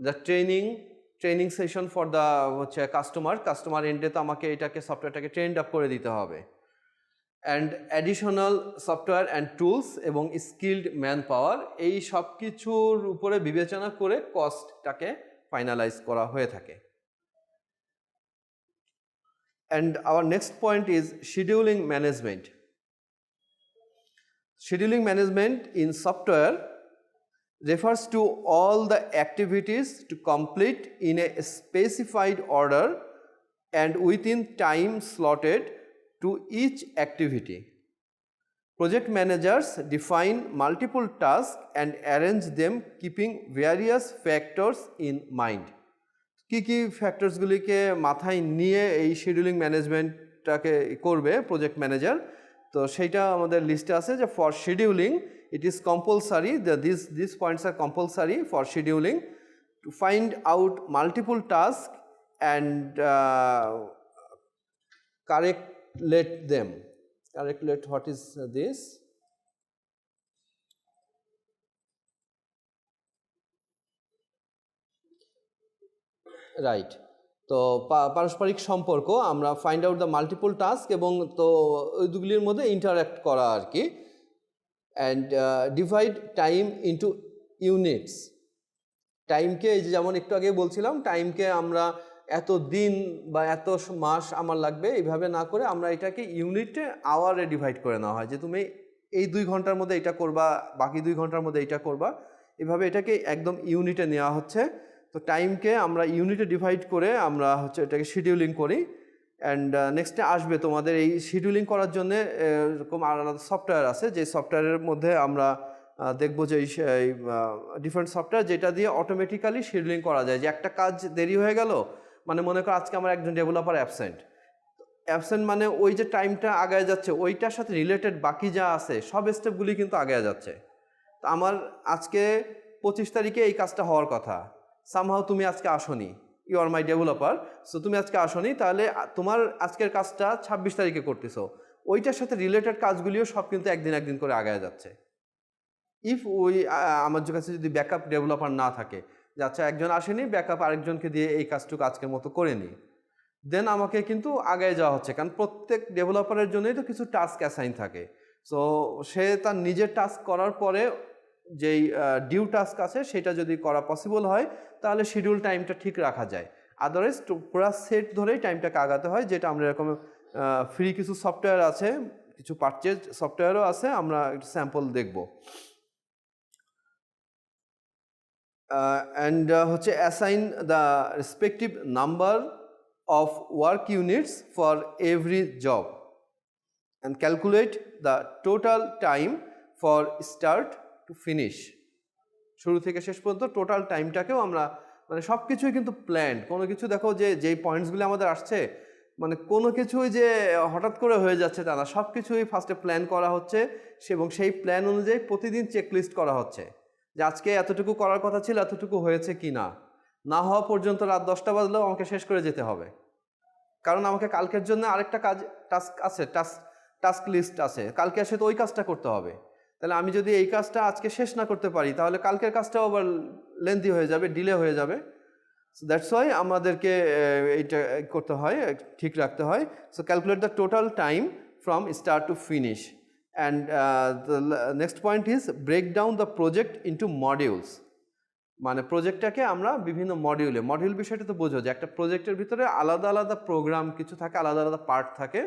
the training session for the customer end এ তো আমাকে এটাকে সফটওয়্যারটাকে ট্রেন্ড আপ করে দিতে হবে, and additional software and tools এবং স্কিলড ম্যান পাওয়ার, এই সব কিছুর উপরে বিবেচনা করে কস্টটাকে ফাইনালাইজ করা হয়ে থাকে। And our next point is scheduling management. Scheduling management in software refers to all the activities to complete in a specified order and within time slotted to each activity. Project managers define multiple tasks and arrange them keeping various factors in mind. কি ফ্যাক্টরসগুলিকে মাথায় নিয়ে এই শিডিউলিং ম্যানেজমেন্টটাকে করবে প্রজেক্ট ম্যানেজার, তো সেইটা আমাদের লিস্টে আছে যে for scheduling it is compulsory, this points are compulsory for scheduling to find out multiple task and correlate them. Calculate what is this? Right, তো পারস্পরিক সম্পর্ক আমরা find out the multiple task এবং তো ওই দুগুলির মধ্যে ইন্টারাক্ট করা আর কি, and divide time into units. টাইমকে এই যে যেমন একটু আগে বলছিলাম টাইমকে আমরা এত দিন বা এত মাস আমার লাগবে এইভাবে না করে আমরা এটাকে ইউনিটে আওয়ারে ডিভাইড করে নেওয়া হয় যে তুমি এই 2 ঘন্টার মধ্যে এটা করবা, বাকি 2 ঘন্টার মধ্যে এটা করবা, এভাবে এটাকে একদম ইউনিটে নেওয়া হচ্ছে। তো টাইমকে আমরা ইউনিটে ডিভাইড করে আমরা হচ্ছে এটাকে শিডিউলিং করি। অ্যান্ড নেক্সটে আসবে তোমাদের এই শিডিউলিং করার জন্য এরকম আলাদা সফটওয়্যার আছে, যে সফটওয়্যারের মধ্যে আমরা দেখবো যে এই ডিফারেন্ট সফটওয়্যার যেটা দিয়ে অটোমেটিক্যালি শিডিউলিং করা যায়, যে একটা কাজ দেরি হয়ে গেল, মানে মনে করো আজকে আমার একজন ডেভেলপার অ্যাবসেন্ট মানে ওই যে টাইমটা আগায় যাচ্ছে ওইটার সাথে রিলেটেড বাকি যা আছে সব স্টেপগুলি কিন্তু আগায় যাচ্ছে। তো আমার আজকে 25 তারিখে এই কাজটা হওয়ার কথা, সামহাও তুমি আজকে আসোনি, you are my developer, so তুমি আজকে আসোনি, তাহলে তোমার আজকের কাজটা 26 তারিখে করতেছো, ওইটার সাথে রিলেটেড কাজগুলিও সব কিন্তু একদিন করে আগায় যাচ্ছে। ইফ ওই আমার কাছে যদি ব্যাকআপ ডেভেলপার না থাকে, যে আচ্ছা একজন আসেনি, ব্যাকআপ আরেকজনকে দিয়ে এই কাজটুকু আজকের মতো করে নিই, দেন আমাকে কিন্তু আগায় যাওয়া হচ্ছে, কারণ প্রত্যেক ডেভেলপারের জন্যই তো কিছু টাস্ক অ্যাসাইন থাকে। সো সে তার নিজের টাস্ক করার পরে যেই ডিউ টাস্ক আছে সেটা যদি করা পসিবল হয় তাহলে শিডিউল টাইমটা ঠিক রাখা যায়, আদারওয়াইজ পুরো সেট ধরেই টাইমটাকে আগাতে হয়। যেটা আমরা এরকম ফ্রি কিছু সফটওয়্যার আছে, কিছু পারচেজ সফটওয়্যারও আছে, আমরা একটু স্যাম্পল দেখব। অ্যান্ড হচ্ছে assign the respective number of work units for every job. and calculate the total time for start to finish. শুরু থেকে শেষ পর্যন্ত টোটাল টাইমটাকেও আমরা মানে সব কিছুই কিন্তু প্ল্যান্ড, কোনো কিছু দেখো যে যেই পয়েন্টসগুলো আমাদের আসছে মানে কোনো কিছুই যে হঠাৎ করে হয়ে যাচ্ছে তা না, সব কিছুই ফার্স্টে প্ল্যান করা হচ্ছে এবং সেই প্ল্যান অনুযায়ী প্রতিদিন চেকলিস্ট করা হচ্ছে যে আজকে এতটুকু করার কথা ছিল, এতটুকু হয়েছে কি না, না হওয়া পর্যন্ত রাত 10টা বাজলেও আমাকে শেষ করে যেতে হবে, কারণ আমাকে কালকের জন্য আরেকটা কাজ টাস্ক আছে, টাস্ক লিস্ট আছে, কালকে এসে তো ওই কাজটা করতে হবে। তাহলে আমি যদি এই কাজটা আজকে শেষ না করতে পারি তাহলে কালকের কাজটাও আবার লেন্দি হয়ে যাবে, ডিলে হয়ে যাবে। সো দ্যাটস ওয়াই আমাদেরকে এইটা করতে হয়, ঠিক রাখতে হয়। So calculate the total time from start to finish. And the next point is break down the project into modules. মানে প্রজেক্টটাকে আমরা বিভিন্ন মডিউলে, মডিউল বিষয়টা তো বোঝো যে একটা প্রজেক্টের ভিতরে আলাদা আলাদা প্রোগ্রাম কিছু থাকে, আলাদা আলাদা পার্ট থাকে,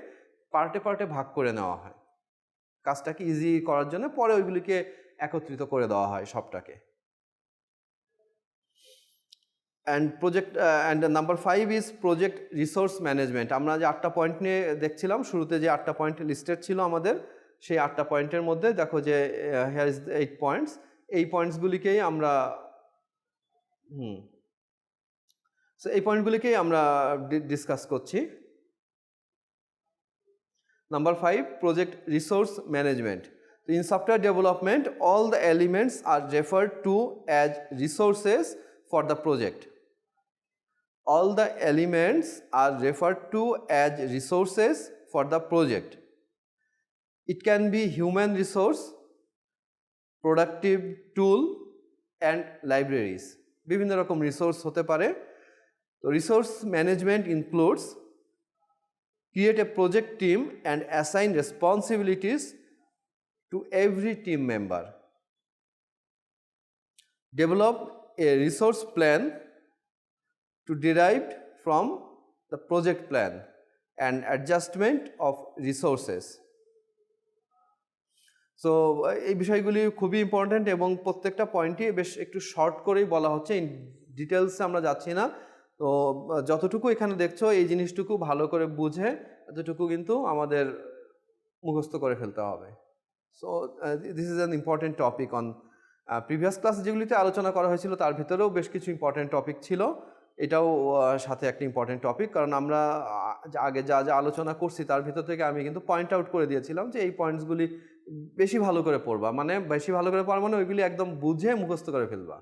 পার্টে পার্টে ভাগ করে নেওয়া হয় কাজটাকে ইজি করার জন্য, পরে ওইগুলিকে একত্রিত করে দেওয়া হয় সবটাকে। And project and number 5 is project resource management. আমরা যে 8টা পয়েন্ট নিয়ে দেখছিলাম, শুরুতে যে 8টা পয়েন্ট লিস্টেড ছিল আমাদের, সেই 8টা পয়েন্টের মধ্যে দেখো যে হিয়ার ইজ 8 পয়েন্টস, এই পয়েন্টসগুলিকেই আমরা সো এই পয়েন্টগুলিকেই আমরা ডিসকাস করছি। Number 5, project resource management. In software development, all the elements are referred to as resources for the project. All the elements are referred to as resources for the project. It can be human resource, productive tool and libraries. বিভিন্ন রকম রিসোর্স হতে পারে। তো resource management includes create a project team and assign responsibilities to every team member. Develop a resource plan to derived from the project plan and adjustment of resources. So এই বিষয়গুলি খুবই ইম্পর্ট্যান্ট এবং প্রত্যেকটা পয়েন্টই বেশ একটু শর্ট করেই বলা হচ্ছে, ইন ডিটেলসে আমরা যাচ্ছি না। তো যতটুকু এখানে দেখছো এই জিনিসটুকু ভালো করে বুঝে এতটুকু কিন্তু আমাদের মুখস্থ করে ফেলতে হবে। So this is an important topic on previous class যেগুলিতে আলোচনা করা হয়েছিল তার ভিতরেও বেশ কিছু ইম্পর্টেন্ট টপিক ছিল, এটাও সাথে একটা ইম্পর্টেন্ট টপিক, কারণ আমরা আগে যা যা আলোচনা করছি তার ভিতর থেকে আমি কিন্তু পয়েন্ট আউট করে দিয়েছিলাম যে এই পয়েন্টসগুলি বেশি ভালো করে পড়বা, মানে বেশি ভালো করে পড়া মানে ওইগুলি একদম বুঝে মুখস্থ করে ফেলবা।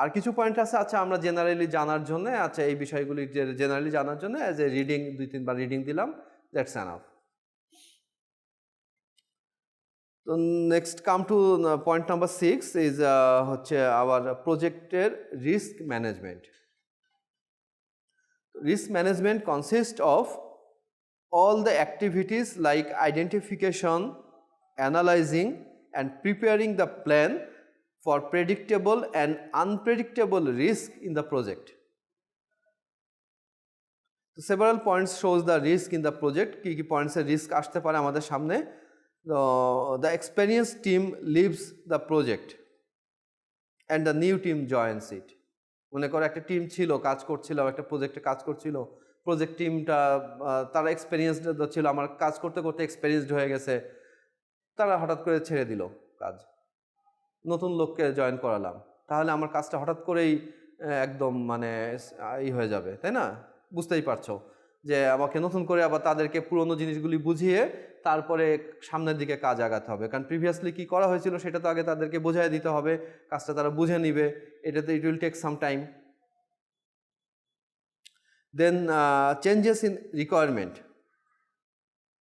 আর কিছু পয়েন্ট আছে আচ্ছা আমরা জেনারেলি জানার জন্য, আচ্ছা এই বিষয়গুলি জেনারেলি জানার জন্য অ্যাজ এ রিডিং 2-3বার রিডিং দিলাম, দ্যাটস এনাফ। তো next come to point number 6 is হচ্ছে আওয়ার প্রজেক্টের risk management. Risk management consist of all the activities like identification, analyzing and preparing the plan for predictable and unpredictable risk in the project. So several points shows the risk in the project. কি points এর risk আসতে পারে আমাদের সামনে। The experienced team leaves the project and the new team joins it. মনে করো একটা টিম ছিল, কাজ করছিল, একটা প্রজেক্টে কাজ করছিল, প্রজেক্ট টিমটা তারা এক্সপেরিয়েন্সড ছিল, আমার কাজ করতে করতে এক্সপেরিয়েন্সড হয়ে গেছে, তারা হঠাৎ করে ছেড়ে দিল কাজ, নতুন লোককে জয়েন করালাম, তাহলে আমার কাজটা হঠাৎ করেই একদম মানে হয়ে যাবে, তাই না? বুঝতেই পারছো যে আমাকে নতুন করে আবার তাদেরকে পুরনো জিনিসগুলি বুঝিয়ে তারপরে সামনের দিকে কাজ আগাতে হবে, কারণ প্রিভিয়াসলি কি করা হয়েছিল সেটা তো আগে তাদেরকে বোঝাই দিতে হবে, কাজটা তারা বুঝে নিবে, এটাতে it will take some time. Then changes in requirement,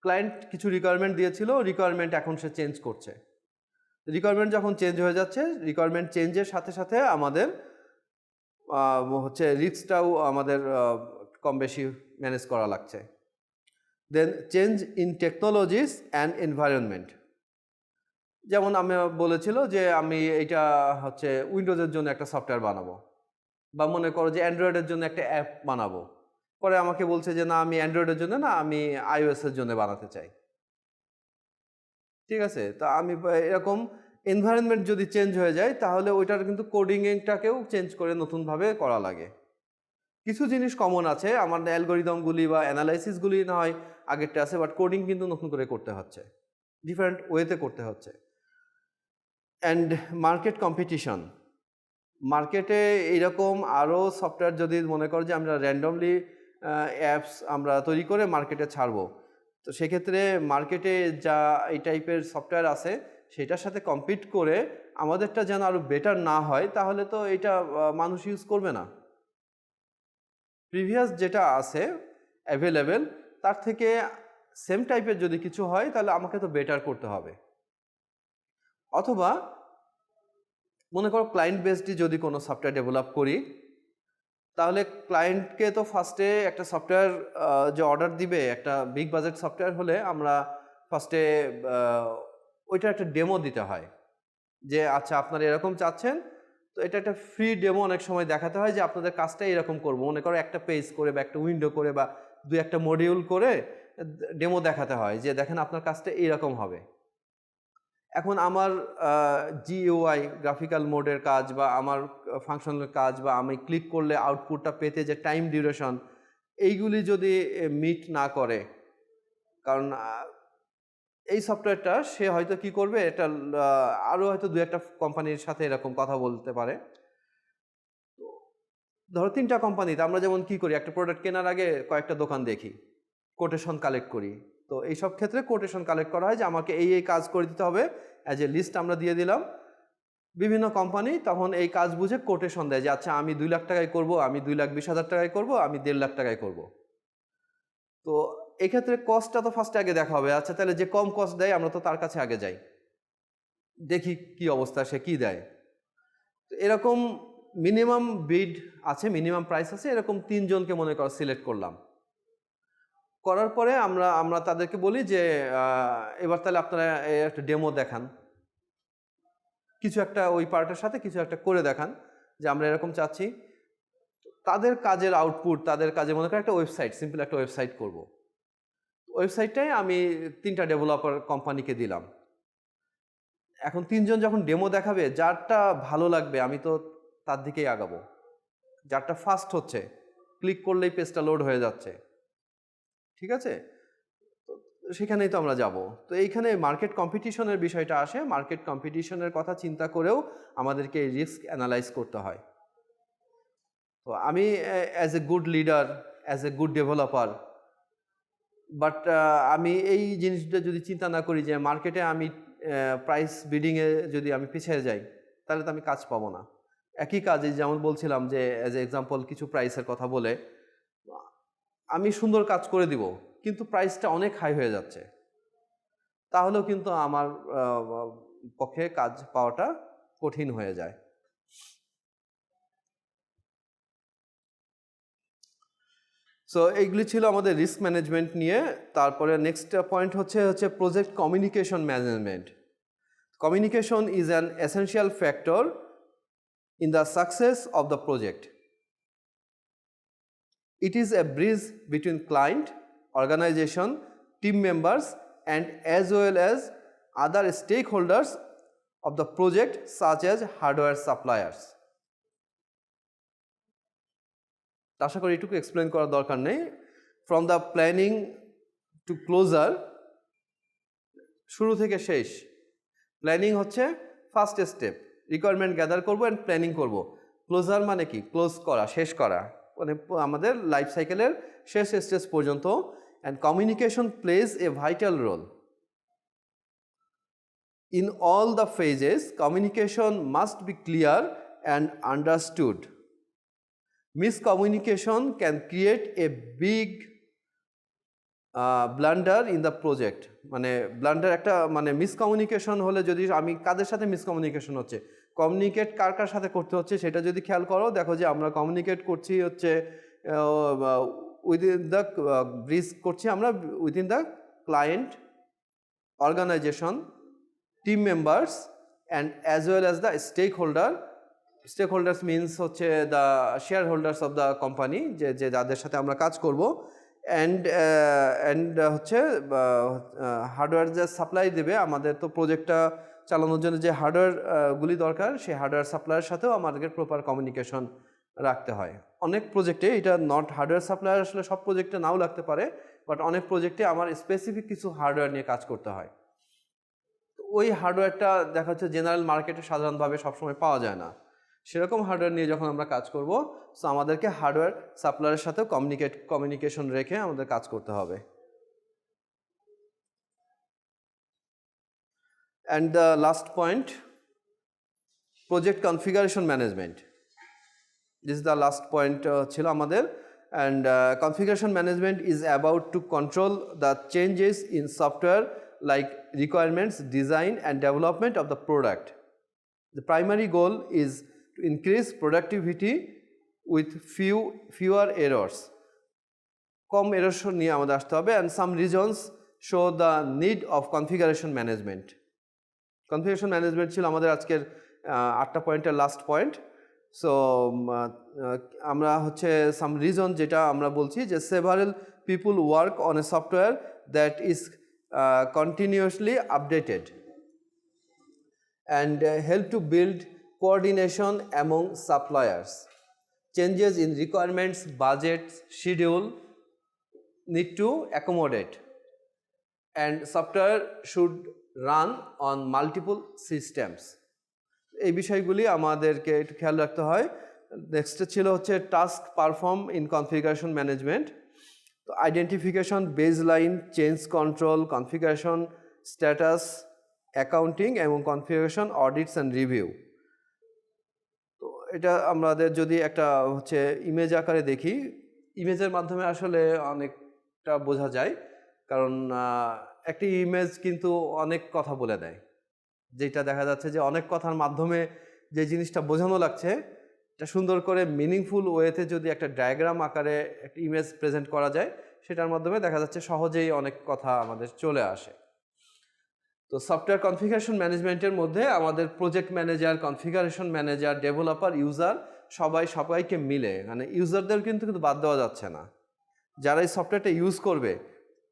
client কিছু রিকোয়ারমেন্ট দিয়েছিল, রিকোয়ারমেন্ট এখন সে চেঞ্জ করছে, রিকোয়ারমেন্ট যখন চেঞ্জ হয়ে যাচ্ছে, রিকোয়ারমেন্ট চেঞ্জের সাথে সাথে আমাদের হচ্ছে রিস্কটাও আমাদের কম বেশি ম্যানেজ করা লাগছে। Then change in technologies and environment, যেমন আমি বলেছিল যে আমি এইটা হচ্ছে উইন্ডোজের জন্য একটা সফটওয়্যার বানাবো, বা মনে করো যে অ্যান্ড্রয়েডের জন্য একটা অ্যাপ বানাবো, পরে আমাকে বলছে যে না আমি অ্যান্ড্রয়েডের জন্য না, আমি আইওএসের জন্য বানাতে চাই, ঠিক আছে? তো আমি এরকম এনভায়রনমেন্ট যদি চেঞ্জ হয়ে যায় তাহলে ওইটার কিন্তু কোডিংটাকেও চেঞ্জ করে নতুনভাবে করা লাগে। কিছু জিনিস কমন আছে, আমার অ্যালগোরিদমগুলি বা অ্যানালাইসিসগুলি না হয় আগেরটা আছে, বাট কোডিং কিন্তু নতুন করে করতে হচ্ছে, ডিফারেন্ট ওয়েতে করতে হচ্ছে। অ্যান্ড মার্কেট কম্পিটিশন, মার্কেটে এইরকম আরও সফটওয়্যার যদি মনে করো যে আমরা র্যান্ডমলি অ্যাপস আমরা তৈরি করে মার্কেটে ছাড়বো, তো সেক্ষেত্রে মার্কেটে যা এই টাইপের সফটওয়্যার আছে সেটার সাথে কম্পিট করে আমাদেরটা যেন আরও বেটার না হয়, তাহলে তো এটা মানুষ ইউজ করবে না। প্রিভিয়াস যেটা আছে অ্যাভেলেবেল তার থেকে সেম টাইপের যদি কিছু হয় তাহলে আমাকে তো বেটার করতে হবে। অথবা মনে করো ক্লায়েন্ট বেসডই যদি কোনো সফটওয়্যার ডেভেলপ করি, তাহলে ক্লায়েন্টকে তো ফার্স্টে একটা সফটওয়্যার যে অর্ডার দিবে, একটা বিগ বাজেট সফটওয়্যার হলে আমরা ফার্স্টে ওইটা একটা ডেমো দিতে হয় যে আচ্ছা আপনারা এরকম চাচ্ছেন, তো এটা একটা ফ্রি ডেমো অনেক সময় দেখাতে হয় যে আপনাদের কাজটা এরকম করবো, মনে করো একটা পেজ করে বা একটা উইন্ডো করে বা দুই একটা মডিউল করে ডেমো দেখাতে হয় যে দেখেন আপনার কাজটা এইরকম হবে। এখন আমার জিইউআই গ্রাফিক্যাল মোডের কাজ বা আমার ফাংশনাল কাজ বা আমি ক্লিক করলে আউটপুটটা পেতে যে টাইম ডিউরেশন, এইগুলি যদি মিট না করে, কারণ এই সফটওয়্যারটা সে হয়তো কি করবে, এটা আরও হয়তো দু একটা কোম্পানির সাথে এরকম কথা বলতে পারে। ধরো 3টা কোম্পানিতে আমরা যেমন কি করি, একটা প্রোডাক্ট কেনার আগে কয়েকটা দোকান দেখি, কোটেশন কালেক্ট করি। তো এইসব ক্ষেত্রে কোটেশন কালেক্ট করা হয় যে আমাকে এই কাজ করে দিতে হবে, অ্যাজ এ লিস্ট আমরা দিয়ে দিলাম। বিভিন্ন কোম্পানি তখন এই কাজ বুঝে কোটেশন দেয় যে আচ্ছা আমি 2 লাখ টাকায় করবো, আমি 2,20,000 টাকায় করবো, আমি 1.5 লাখ টাকায় করবো। তো এক্ষেত্রে কস্টটা তো ফার্স্টে আগে দেখা হবে, আচ্ছা তাহলে যে কম কস্ট দেয় আমরা তো তার কাছে আগে যাই, দেখি কি অবস্থা, সে কি দেয়। তো এরকম মিনিমাম বিড আছে, মিনিমাম প্রাইস আছে, এরকম 3 জনকে মনে করো সিলেক্ট করলাম। করার পরে আমরা তাদেরকে বলি যে এবার তাহলে আপনারা একটা ডেমো দেখান, কিছু একটা ওই পার্টের সাথে কিছু একটা করে দেখান যে আমরা এরকম চাচ্ছি। তাদের কাজের আউটপুট, তাদের কাজে মনে করেন একটা ওয়েবসাইট, সিম্পল একটা ওয়েবসাইট করব। ওয়েবসাইটটাই আমি 3টা ডেভেলপার কোম্পানিকে দিলাম। এখন 3 জন যখন ডেমো দেখাবে, যারটা ভালো লাগবে আমি তো তার দিকেই আগাবো, যারটা ফাস্ট হচ্ছে, ক্লিক করলেই পেজটা লোড হয়ে যাচ্ছে, ঠিক আছে, সেখানেই তো আমরা যাব। তো এইখানে মার্কেট কম্পিটিশনের বিষয়টা আসে, মার্কেট কম্পিটিশনের কথা চিন্তা করেও আমাদেরকে রিস্ক অ্যানালাইজ করতে হয়। তো আমি as a good leader, as a good developer, but আমি এই জিনিসটা যদি চিন্তা না করি যে মার্কেটে আমি প্রাইস বিডিংয়ে যদি আমি পিছিয়ে যাই, তাহলে তো আমি কাজ পাবো না। একই কাজে যেমন বলছিলাম যে অ্যাজ এ এক্সাম্পল কিছু প্রাইসের কথা বলে আমি সুন্দর কাজ করে দিব, কিন্তু প্রাইসটা অনেক হাই হয়ে যাচ্ছে, তাহলেও কিন্তু আমার পক্ষে কাজ পাওয়াটা কঠিন হয়ে যায়। সো এইগুলি ছিল আমাদের রিস্ক ম্যানেজমেন্ট নিয়ে। তারপরে নেক্সট পয়েন্ট হচ্ছে project communication management. Communication is an essential factor in the success of the project. It is a bridge between client, organization, team members, and as well as other stakeholders of the project such as hardware suppliers. আশা করি এটুকু এক্সপ্লেন করার দরকার নেই। From the planning to closure, শুরু থেকে শেষ। প্ল্যানিং হচ্ছে ফার্স্ট স্টেপ, রিকোয়ারমেন্ট গ্যাদার করবো অ্যান্ড প্ল্যানিং করবো। ক্লোজার মানে কি, ক্লোজ করা, শেষ করা, মানে আমাদের লাইফ সাইকেলের শেষ স্টেজ পর্যন্ত। And communication plays a vital role in all the phases. Communication must be clear and understood. Miscommunication can create a big blunder in the project. মানে ব্লান্ডার একটা মানে মিসকমিউনিকেশন হলে, যদি আমি কাদের সাথে মিসকমিউনিকেশন হচ্ছে, কমিউনিকেট কার কার সাথে করতে হচ্ছে সেটা যদি খেয়াল করো, দেখো যে আমরা কমিউনিকেট করছি হচ্ছে উইদিন দ্য ব্রিজ করছি আমরা within the client, organisation, team members and as well as the stakeholder. Stakeholders means হচ্ছে the shareholders of the company, যে যাদের সাথে আমরা কাজ করব। অ্যান্ড হচ্ছে হার্ডওয়্যার যে সাপ্লাই দেবে, আমাদের তো প্রজেক্টটা চালানোর জন্য যে হার্ডওয়্যারগুলি দরকার, সেই হার্ডওয়্যার সাপ্লাইয়ের সাথেও আমাদেরকে প্রপার কমিউনিকেশন রাখতে হয়। অনেক প্রজেক্টে, এটা নট হার্ডওয়্যার সাপ্লায়ার, আসলে সব প্রজেক্টে নাও লাগতে পারে, বাট অনেক প্রজেক্টে আমার স্পেসিফিক কিছু হার্ডওয়্যার নিয়ে কাজ করতে হয়। ওই হার্ডওয়্যারটা দেখা যাচ্ছে জেনারেল মার্কেটে সাধারণভাবে সবসময় পাওয়া যায় না। সেরকম হার্ডওয়্যার নিয়ে যখন আমরা কাজ করব, সো আমাদেরকে হার্ডওয়্যার সাপ্লায়ারের সাথেও কমিউনিকেশন রেখে আমাদের কাজ করতে হবে। And the last point, project configuration management. This is the last point ছিল আমাদের। And configuration management is about to control the changes in software like requirements, design and development of the product. The primary goal is to increase productivity with fewer errors. Com error নিয়ে আমাদের আসতে হবে, and some reasons show the need of configuration management. Configuration management ছিল আমাদের আজকের 8টা পয়েন্টের লাস্ট পয়েন্ট। সো আমরা হচ্ছে সাম রিজন যেটা আমরা বলছি যে several people work on a software that is continuously updated and help to build coordination among suppliers. Changes in requirements, budgets, schedule need to accommodate, and software should run on multiple systems. এই বিষয়গুলি আমাদেরকে একটু খেয়াল রাখতে হয়। নেক্সট ছিল হচ্ছে task perform in configuration management. তো identification, baseline, change control, configuration status, accounting এবং কনফিগারেশন অডিটস অ্যান্ড রিভিউ। তো এটা আমাদের যদি একটা হচ্ছে ইমেজ আকারে দেখি, ইমেজের মাধ্যমে আসলে অনেকটা বোঝা যায়, কারণ একটি ইমেজ কিন্তু অনেক কথা বলে দেয়। যেটা দেখা যাচ্ছে যে অনেক কথার মাধ্যমে যে জিনিসটা বোঝানো লাগছে, এটা সুন্দর করে মিনিংফুল ওয়েতে যদি একটা ডায়াগ্রাম আকারে একটা ইমেজ প্রেজেন্ট করা যায়, সেটার মাধ্যমে দেখা যাচ্ছে সহজেই অনেক কথা আমাদের চলে আসে। তো সফটওয়্যার কনফিগারেশন ম্যানেজমেন্টের মধ্যে আমাদের project manager, configuration manager, developer, user সবাইকে মিলে, মানে ইউজারদের কিন্তু বাদ দেওয়া যাচ্ছে না। যারা এই সফটওয়্যারটা ইউজ করবে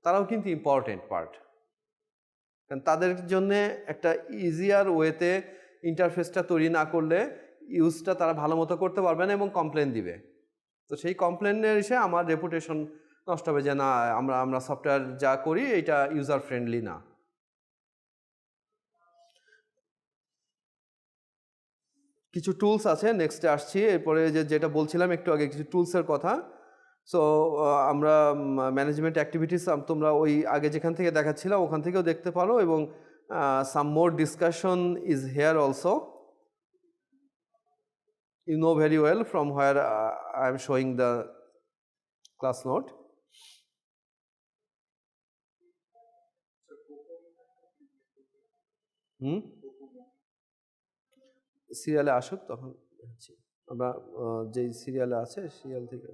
তারাও কিন্তু ইম্পর্টেন্ট পার্ট, কারণ তাদের জন্য একটা ইজিয়ার ওয়েতে ইন্টারফেসটা তৈরি না করলে ইউজটা তারা ভালো মতো করতে পারবে না এবং কমপ্লেন দিবে। তো সেই কমপ্লেনের এসে আমার রেপুটেশন নষ্ট হবে যে না, আমরা সফটওয়্যার যা করি এটা ইউজার ফ্রেন্ডলি না। কিছু টুলস আছে, নেক্সটে আসছি। এরপরে যেটা বলছিলাম একটু আগে, কিছু টুলসের কথা। সো আমরা ম্যানেজমেন্ট অ্যাক্টিভিটিস তোমরা ওই আগে যেখান থেকে দেখাচ্ছিলাম ওখান থেকেও দেখতে পারো, এবং some more discussion is here also. You know very well from where I am showing the class note. সিরিয়ালে আসুক তখন আমরা যেই সিরিয়ালে আছে সিরিয়াল থেকে